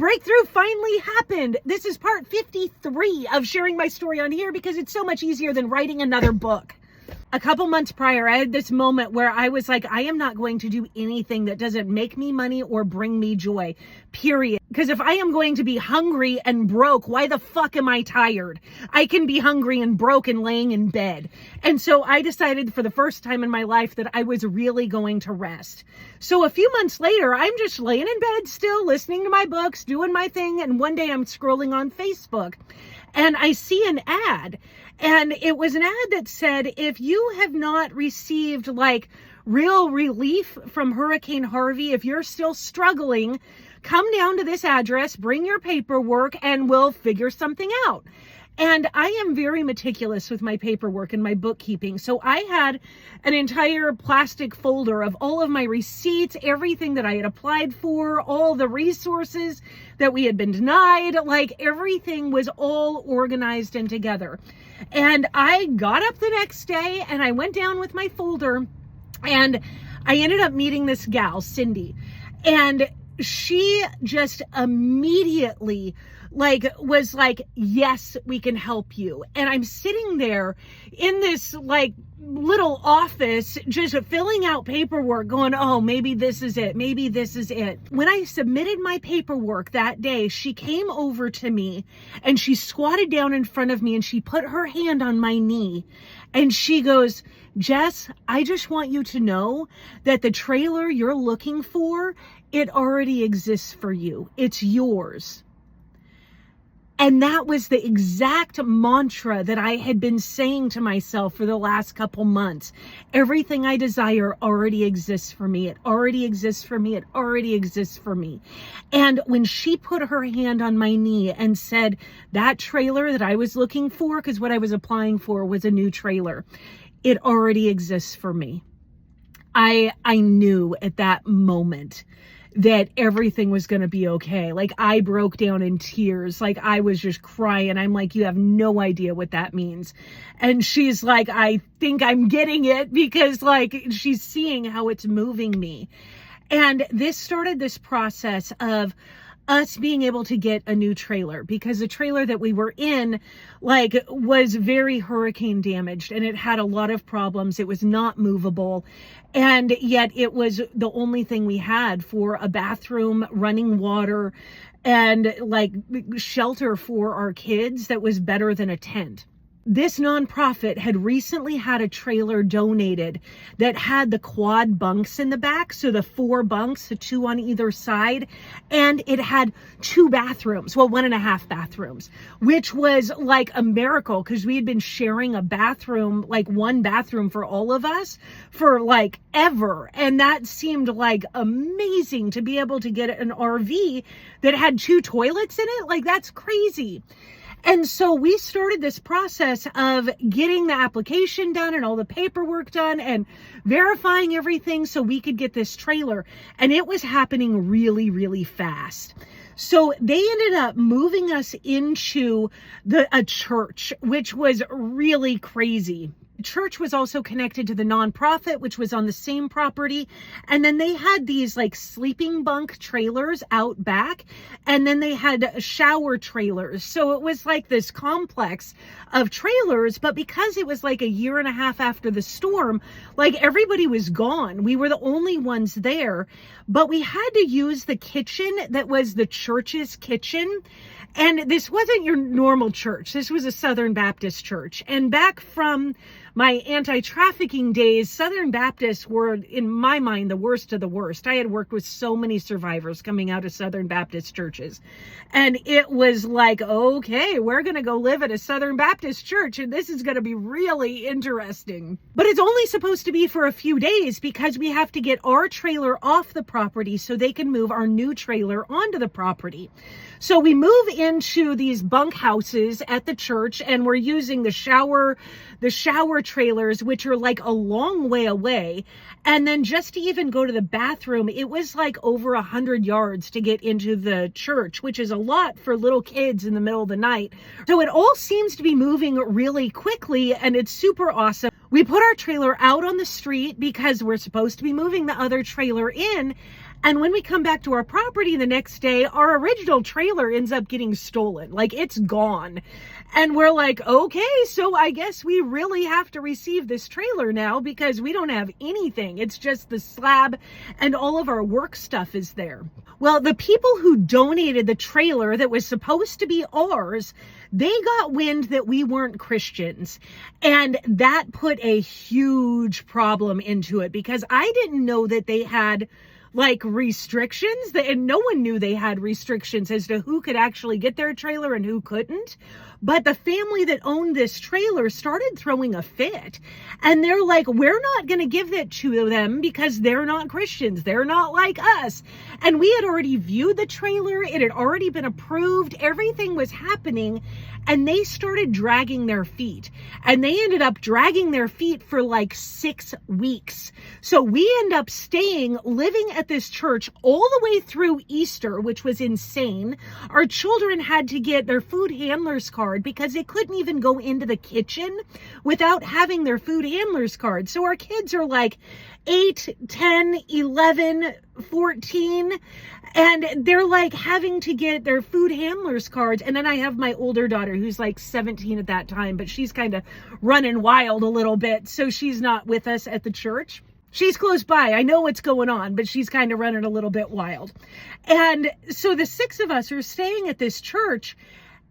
Breakthrough finally happened. This is part 53 of sharing my story on here because it's so much easier than writing another book. A couple months prior, I had this moment where I was like, I am not going to do anything that doesn't make me money or bring me joy, period. Because if I am going to be hungry and broke, why the fuck am I tired? I can be hungry and broke and laying in bed. And so I decided for the first time in my life that I was really going to rest. So a few months later, I'm just laying in bed still, listening to my books, doing my thing. And one day I'm scrolling on Facebook and I see an ad. And it was an ad that said, if you have not received like real relief from Hurricane Harvey, if you're still struggling, come down to this address, bring your paperwork, and we'll figure something out. And I am very meticulous with my paperwork and my bookkeeping. So I had an entire plastic folder of all of my receipts, everything that I had applied for, all the resources that we had been denied, like everything was all organized and together. And I got up the next day and I went down with my folder and I ended up meeting this gal, Cindy. And she just immediately was like, yes, we can help you. And I'm sitting there in this like little office, just filling out paperwork going, oh, maybe this is it. Maybe this is it. When I submitted my paperwork that day, she came over to me and she squatted down in front of me and she put her hand on my knee and she goes, Jess, I just want you to know that the trailer you're looking for, it already exists for you. It's yours. And that was the exact mantra that I had been saying to myself for the last couple months. Everything I desire already exists for me. It already exists for me. It already exists for me. And when she put her hand on my knee and said, that trailer that I was looking for, because what I was applying for was a new trailer, it already exists for me. I knew at that moment that everything was going to be okay. Like I broke down in tears. Like I was just crying. I'm like, you have no idea what that means. And she's like, I think I'm getting it because like she's seeing how it's moving me. And this started this process of us being able to get a new trailer because the trailer that we were in like was very hurricane damaged and it had a lot of problems. It was not movable. And yet it was the only thing we had for a bathroom, running water, and like shelter for our kids that was better than a tent. This nonprofit had recently had a trailer donated that had the quad bunks in the back. So the 4 bunks, the 2 on either side, and it had 2 bathrooms, well, 1.5 bathrooms, which was like a miracle because we had been sharing a bathroom, like 1 bathroom for all of us for like ever. And that seemed like amazing to be able to get an RV that had 2 toilets in it. Like that's crazy. And so we started this process of getting the application done and all the paperwork done and verifying everything so we could get this trailer. And it was happening really, really fast. So they ended up moving us into a church, which was really crazy. Church was also connected to the nonprofit, which was on the same property. And then they had these like sleeping bunk trailers out back. And then they had shower trailers. So it was like this complex of trailers. But because it was like a year and a half after the storm, like everybody was gone. We were the only ones there. But we had to use the kitchen that was the church's kitchen. And this wasn't your normal church. This was a Southern Baptist church. And back from my anti-trafficking days, Southern Baptists were, in my mind, the worst of the worst. I had worked with so many survivors coming out of Southern Baptist churches. And it was like, okay, we're going to go live at a Southern Baptist church, and this is going to be really interesting. But it's only supposed to be for a few days because we have to get our trailer off the property so they can move our new trailer onto the property. So we move into these bunk houses at the church, and we're using the shower trailers, which are like a long way away. And then just to even go to the bathroom, it was like over 100 yards to get into the church, which is a lot for little kids in the middle of the night. So it all seems to be moving really quickly, and it's super awesome. We put our trailer out on the street because we're supposed to be moving the other trailer in. And when we come back to our property the next day, our original trailer ends up getting stolen. Like, it's gone. And we're like, okay, so I guess we really have to receive this trailer now because we don't have anything. It's just the slab and all of our work stuff is there. Well, the people who donated the trailer that was supposed to be ours, they got wind that we weren't Christians. And that put a huge problem into it because I didn't know that they had like restrictions, and no one knew they had restrictions as to who could actually get their trailer and who couldn't. But the family that owned this trailer started throwing a fit, and they're like, we're not going to give it to them because they're not Christians. They're not like us. And we had already viewed the trailer. It had already been approved. Everything was happening. And they started dragging their feet, and they ended up dragging their feet for like 6 weeks. So we end up living at this church all the way through Easter, which was insane. Our children had to get their food handler's card because they couldn't even go into the kitchen without having their food handler's card. So our kids are like 8, 10, 11, 14, and they're like having to get their food handlers cards. And then I have my older daughter who's like 17 at that time, but she's kind of running wild a little bit. So she's not with us at the church. She's close by. I know what's going on, but she's kind of running a little bit wild. And so the 6 of us are staying at this church,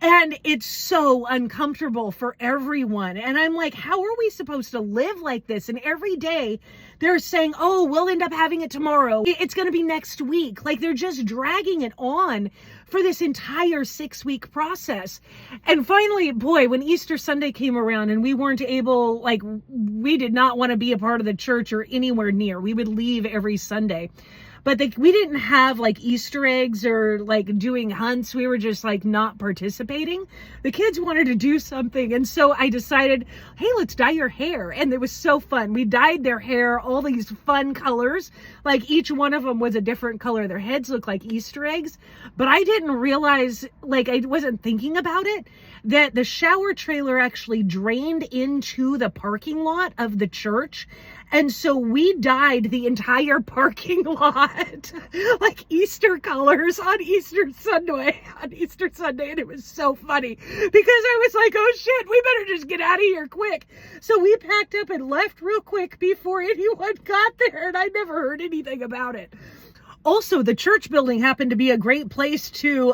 and it's so uncomfortable for everyone. And I'm like, how are we supposed to live like this? And every day they're saying, oh, we'll end up having it tomorrow. It's going to be next week. Like, they're just dragging it on for this entire 6-week process. And finally, boy, when Easter Sunday came around and we weren't able, like, we did not want to be a part of the church or anywhere near. We would leave every Sunday. But we didn't have like Easter eggs or like doing hunts. We were just like not participating. The kids wanted to do something. And so I decided, hey, let's dye your hair. And it was so fun. We dyed their hair all these fun colors. Like each one of them was a different color. Their heads looked like Easter eggs. But I didn't realize, like I wasn't thinking about it, that the shower trailer actually drained into the parking lot of the church. And so we dyed the entire parking lot like Easter colors on Easter Sunday. And it was so funny because I was like, oh shit, we better just get out of here quick. So we packed up and left real quick before anyone got there, and I never heard anything about it. Also, the church building happened to be a great place to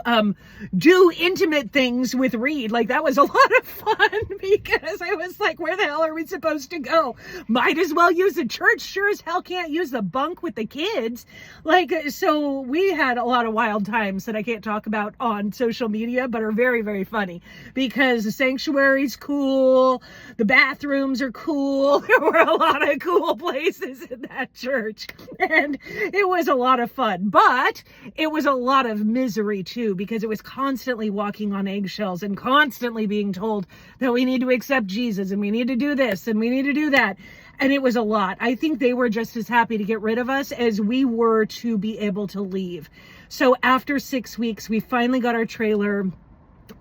do intimate things with Reed. Like, that was a lot of fun because I was like, where the hell are we supposed to go? Might as well use the church. Sure as hell can't use the bunk with the kids. Like, so we had a lot of wild times that I can't talk about on social media, but are very, very funny because the sanctuary's cool. The bathrooms are cool. There were a lot of cool places in that church, and it was a lot of fun, but it was a lot of misery too, because it was constantly walking on eggshells and constantly being told that we need to accept Jesus and we need to do this and we need to do that. And it was a lot. I think they were just as happy to get rid of us as we were to be able to leave. So after 6 weeks, we finally got our trailer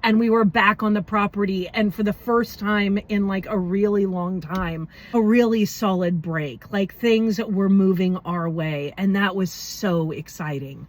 and we were back on the property, and for the first time in like a really long time, a really solid break. Like, things were moving our way, and that was so exciting.